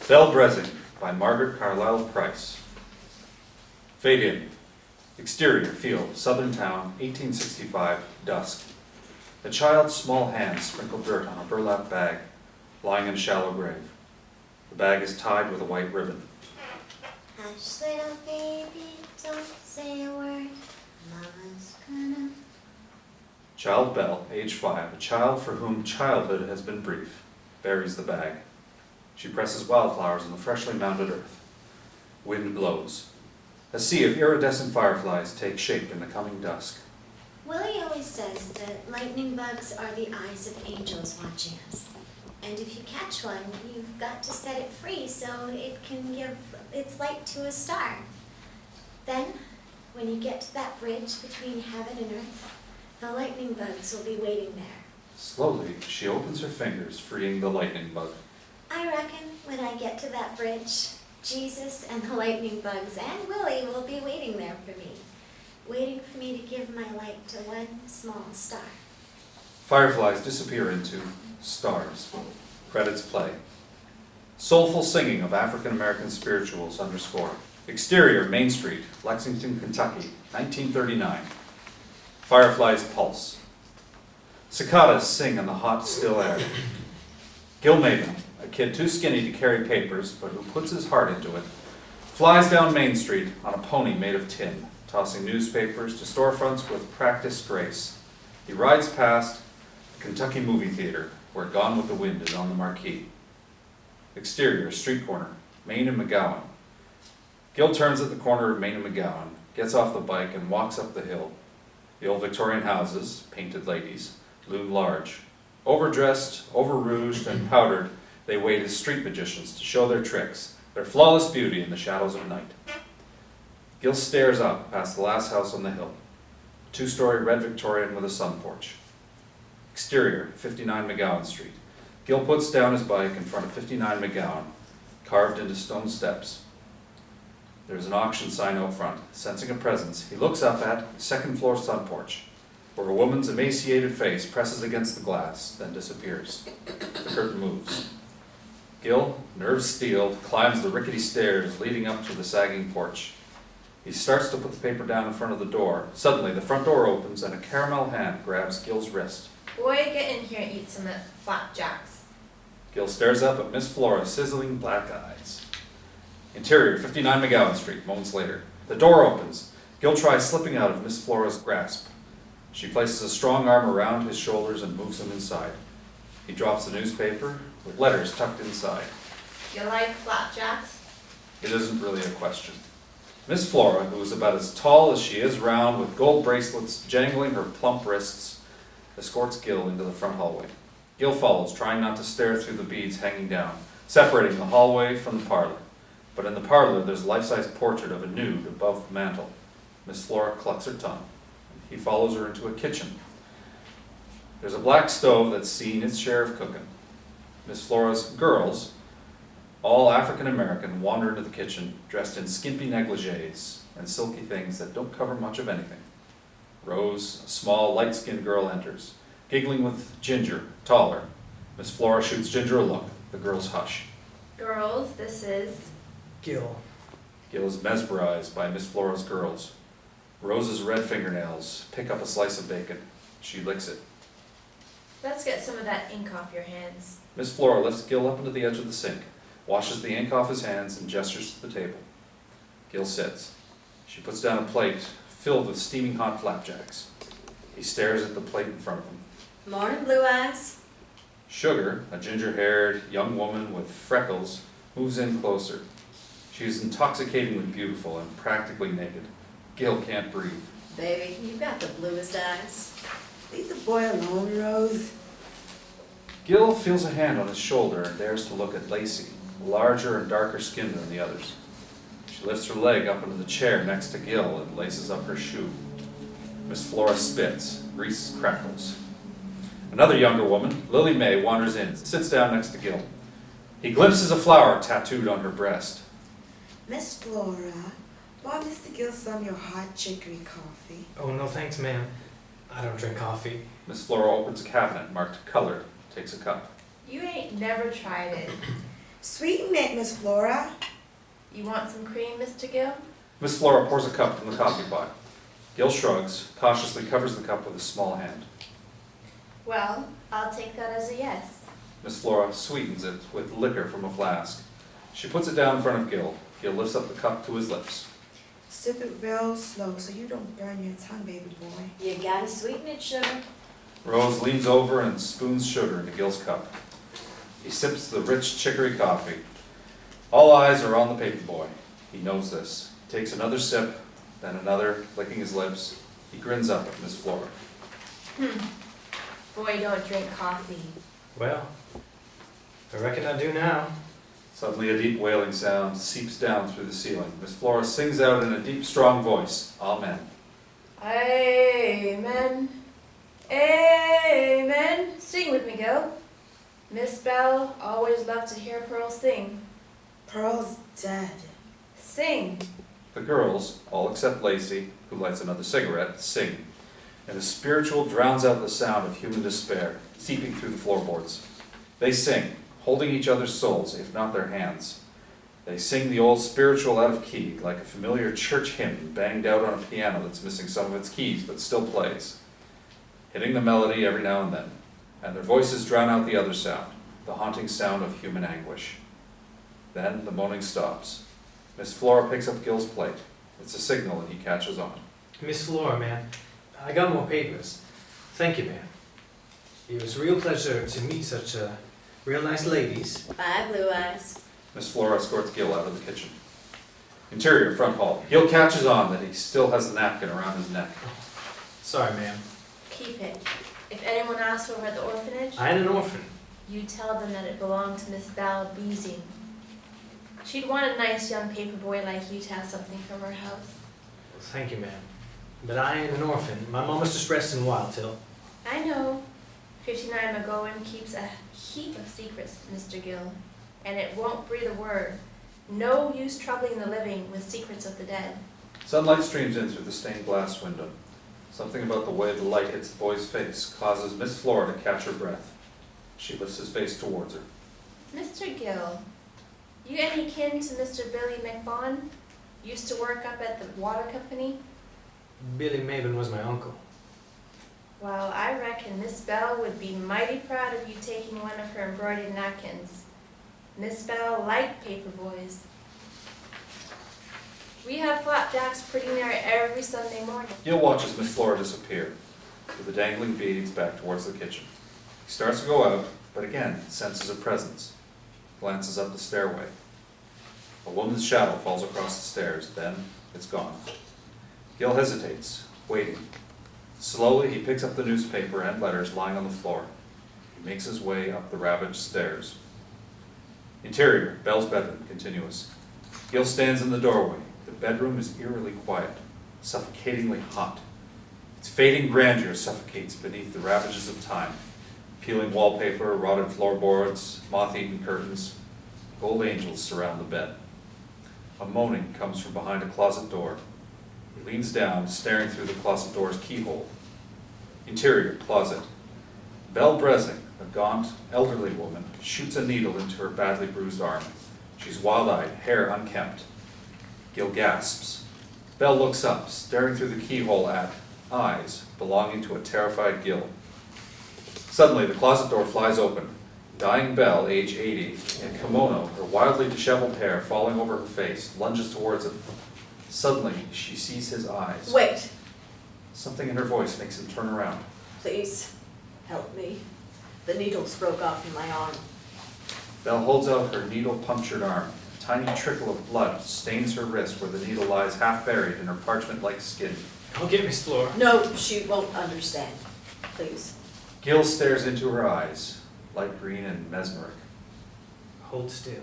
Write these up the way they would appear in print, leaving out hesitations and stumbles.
BELLE BREZING by Margaret Carlyle Price. Fade in. Exterior field, southern town, 1865, dusk. A child's small hands sprinkle dirt on a burlap bag, lying in a shallow grave. The bag is tied with a white ribbon. Hush, little baby, don't say a word. Mama's gonna... Child Belle, age 5, a child for whom childhood has been brief, buries the bag. She presses wildflowers on the freshly mounded earth. Wind blows. A sea of iridescent fireflies takes shape in the coming dusk. Willie always says that lightning bugs are the eyes of angels watching us. And if you catch one, you've got to set it free so it can give its light to a star. Then, when you get to that bridge between heaven and earth, the lightning bugs will be waiting there. Slowly, she opens her fingers, freeing the lightning bug. I reckon when I get to that bridge, Jesus and the lightning bugs and Willie will be waiting there for me. Waiting for me to give my light to one small star. Fireflies disappear into stars. Credits play. Soulful singing of African American spirituals underscore. Exterior, Main Street, Lexington, Kentucky, 1939. Fireflies pulse. Cicadas sing in the hot, still air. Gil Maven, a kid too skinny to carry papers, but who puts his heart into it, flies down Main Street on a pony made of tin, tossing newspapers to storefronts with practiced grace. He rides past the Kentucky movie theater, where Gone with the Wind is on the marquee. Exterior, street corner, Main and McGowan. Gil turns at the corner of Main and McGowan, gets off the bike and walks up the hill. The old Victorian houses, painted ladies, loom large. Overdressed, over-rouged, and powdered, they wait as street magicians to show their tricks, their flawless beauty in the shadows of night. Gil stares up past the last house on the hill, a two-story red Victorian with a sun porch. Exterior, 59 McGowan Street. Gil puts down his bike in front of 59 McGowan, carved into stone steps. There's an auction sign out front. Sensing a presence, he looks up at the second-floor sun porch, where a woman's emaciated face presses against the glass, then disappears. The curtain moves. Gil, nerves steeled, climbs the rickety stairs leading up to the sagging porch. He starts to put the paper down in front of the door. Suddenly, the front door opens and a caramel hand grabs Gil's wrist. Boy, get in here and eat some flapjacks. Gil stares up at Miss Flora's sizzling black eyes. Interior, 59 McGowan Street, moments later. The door opens. Gil tries slipping out of Miss Flora's grasp. She places a strong arm around his shoulders and moves him inside. He drops the newspaper with letters tucked inside. You like flapjacks? It isn't really a question. Miss Flora, who is about as tall as she is round, with gold bracelets jangling her plump wrists, escorts Gil into the front hallway. Gil follows, trying not to stare through the beads hanging down, separating the hallway from the parlor. But in the parlor, there's a life-size portrait of a nude above the mantel. Miss Flora clucks her tongue. He follows her into a kitchen. There's a black stove that's seen its share of cooking. Miss Flora's girls, all African-American, wander into the kitchen, dressed in skimpy negligees and silky things that don't cover much of anything. Rose, a small, light-skinned girl, enters, giggling with Ginger, taller. Miss Flora shoots Ginger a look. The girls hush. Girls, this is... Gil. Gil is mesmerized by Miss Flora's girls. Rose's red fingernails pick up a slice of bacon. She licks it. Let's get some of that ink off your hands. Miss Flora lifts Gil up into the edge of the sink, washes the ink off his hands, and gestures to the table. Gil sits. She puts down a plate filled with steaming hot flapjacks. He stares at the plate in front of him. Morning, Blue Eyes. Sugar, a ginger-haired young woman with freckles, moves in closer. She is intoxicatingly beautiful and practically naked. Gil can't breathe. Baby, you've got the bluest eyes. Leave the boy alone, Rose. Gil feels a hand on his shoulder and dares to look at Lacey, larger and darker skinned than the others. She lifts her leg up into the chair next to Gil and laces up her shoe. Miss Flora spits. Grease crackles. Another younger woman, Lily Mae, wanders in, sits down next to Gil. He glimpses a flower tattooed on her breast. Miss Flora, bought Mr. Gill some of your hot chicory coffee. Oh, no thanks, ma'am. I don't drink coffee. Miss Flora opens a cabinet marked colored, takes a cup. You ain't never tried it. Sweeten it, Miss Flora. You want some cream, Mr. Gill? Miss Flora pours a cup from the coffee pot. Gil shrugs, cautiously covers the cup with his small hand. Well, I'll take that as a yes. Miss Flora sweetens it with liquor from a flask. She puts it down in front of Gil. Gil lifts up the cup to his lips. Sip it real slow so you don't burn your tongue, baby boy. You gotta sweeten it, sugar. Rose leans over and spoons sugar into Gil's cup. He sips the rich chicory coffee. All eyes are on the paper boy. He knows this. He takes another sip, then another, licking his lips. He grins up at Miss Flora. Boy, don't drink coffee. Well, I reckon I do now. Suddenly a deep wailing sound seeps down through the ceiling. Miss Flora sings out in a deep, strong voice, Amen. Amen. Amen. Sing with me, Gil. Miss Belle always loved to hear Pearl sing. Pearl's dead. Sing. The girls, all except Lacey, who lights another cigarette, sing, and the spiritual drowns out the sound of human despair, seeping through the floorboards. They sing, holding each other's souls, if not their hands. They sing the old spiritual out of key, like a familiar church hymn banged out on a piano that's missing some of its keys but still plays, hitting the melody every now and then, and their voices drown out the other sound, the haunting sound of human anguish. Then the moaning stops. Miss Flora picks up Gil's plate. It's a signal that he catches on. Miss Flora, man, I got more papers. Thank you, man. It was a real pleasure to meet such real nice ladies. Bye, Blue Eyes. Miss Flora escorts Gil out of the kitchen. Interior, front hall. Gil catches on that he still has the napkin around his neck. Sorry, ma'am. Keep it. If anyone asks over at the orphanage, I ain't an orphan. you tell them that it belonged to Miss Belle Brezing. She'd want a nice young paper boy like you to have something from her house. Well, thank you, ma'am. But I ain't an orphan. My mama's just resting Wild Till. I know. 59 McGowan keeps a heap of secrets, Mr. Gill, and it won't breathe a word. No use troubling the living with secrets of the dead. Sunlight streams in through the stained glass window. Something about the way the light hits the boy's face causes Miss Flora to catch her breath. She lifts his face towards her. Mr. Gill, you any kin to Mr. Billy McBaugh? Used to work up at the water company? Billy Maben was my uncle. Well, I reckon Miss Belle would be mighty proud of you taking one of her embroidered napkins. Miss Belle liked paper boys. We have flapjacks pretty near every Sunday morning. Gil watches Miss Flora disappear, with the dangling beads back towards the kitchen. He starts to go out, but again senses a presence. Glances up the stairway. A woman's shadow falls across the stairs, then it's gone. Gil hesitates, waiting. Slowly he picks up the newspaper and letters lying on the floor. He makes his way up the ravaged stairs. Interior, Belle's bedroom, continuous. Gil stands in the doorway. The bedroom is eerily quiet, suffocatingly hot. Its fading grandeur suffocates beneath the ravages of time. Peeling wallpaper, rotted floorboards, moth-eaten curtains. Gold angels surround the bed. A moaning comes from behind a closet door. He leans down, staring through the closet door's keyhole. Interior, closet. Belle Brezing, a gaunt, elderly woman, shoots a needle into her badly bruised arm. She's wild-eyed, hair unkempt. Gil gasps. Belle looks up, staring through the keyhole at eyes belonging to a terrified Gil. Suddenly, the closet door flies open. Dying Belle, age 80, in kimono, her wildly disheveled hair falling over her face, lunges towards him. Suddenly, she sees his eyes. Wait, Something in her voice makes him turn around. please, help me. The needles broke off in my arm. Belle holds out her needle-punctured arm. A tiny trickle of blood stains her wrist where the needle lies half buried in her parchment-like skin. I'll get Miss Flora. No, she won't understand. Please. Gil stares into her eyes, light green and mesmeric. Hold still.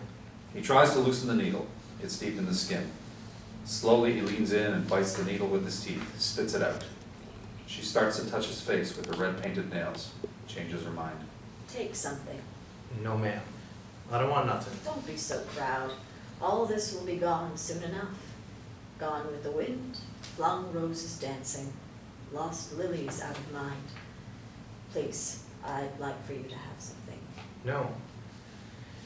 He tries to loosen the needle. It's deep in the skin. Slowly, he leans in and bites the needle with his teeth, spits it out. She starts to touch his face with her red-painted nails. Changes her mind. Take something. No, ma'am. I don't want nothing. Don't be so proud. All this will be gone soon enough. Gone with the wind, flung roses dancing, lost lilies out of mind. Please, I'd like for you to have something. No.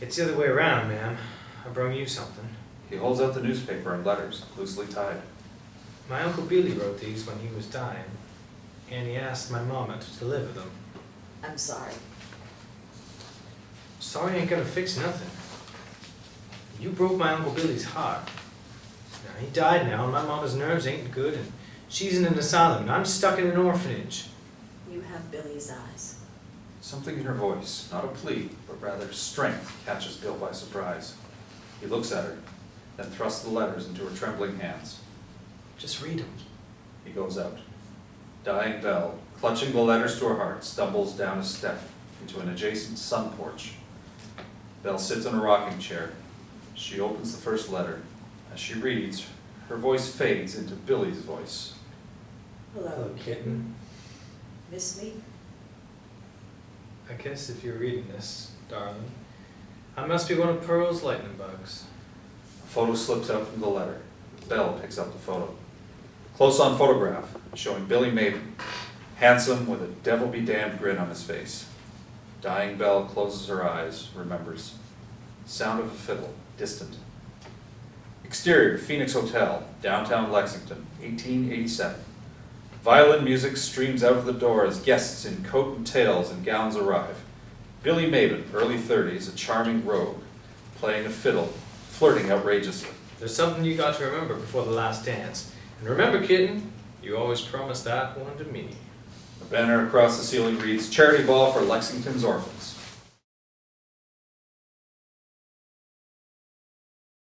It's the other way around, ma'am. I brought you something. He holds out the newspaper and letters, loosely tied. My Uncle Billy wrote these when he was dying, and he asked my mama to deliver them. I'm sorry. Sorry ain't gonna fix nothing. You broke my Uncle Billy's heart. Now, he died now, and my mama's nerves ain't good, and she's in an asylum, and I'm stuck in an orphanage. You have Billy's eyes. Something in her voice, not a plea, but rather strength, catches Bill by surprise. He looks at her, then thrusts the letters into her trembling hands. Just read them. He goes out. Dying Belle, clutching the letters to her heart, stumbles down a step into an adjacent sun porch. Belle sits in a rocking chair. She opens the first letter. As she reads, her voice fades into Billy's voice. Hello. Kitten. Miss me? I guess if you're reading this, darling, I must be one of Pearl's lightning bugs. A photo slips out from the letter. Belle picks up the photo. Close-on photograph showing Billy Maben, handsome with a devil-be-damned grin on his face. Dying Belle closes her eyes, remembers. Sound of a fiddle, distant. Exterior, Phoenix Hotel, downtown Lexington, 1887. Violin music streams out of the door as guests in coat and tails and gowns arrive. Billy Maben, early 30s, a charming rogue, playing a fiddle, flirting outrageously. There's something you got to remember before the last dance. And remember, kitten, you always promised that one to me. A banner across the ceiling reads, Charity Ball for Lexington's Orphans.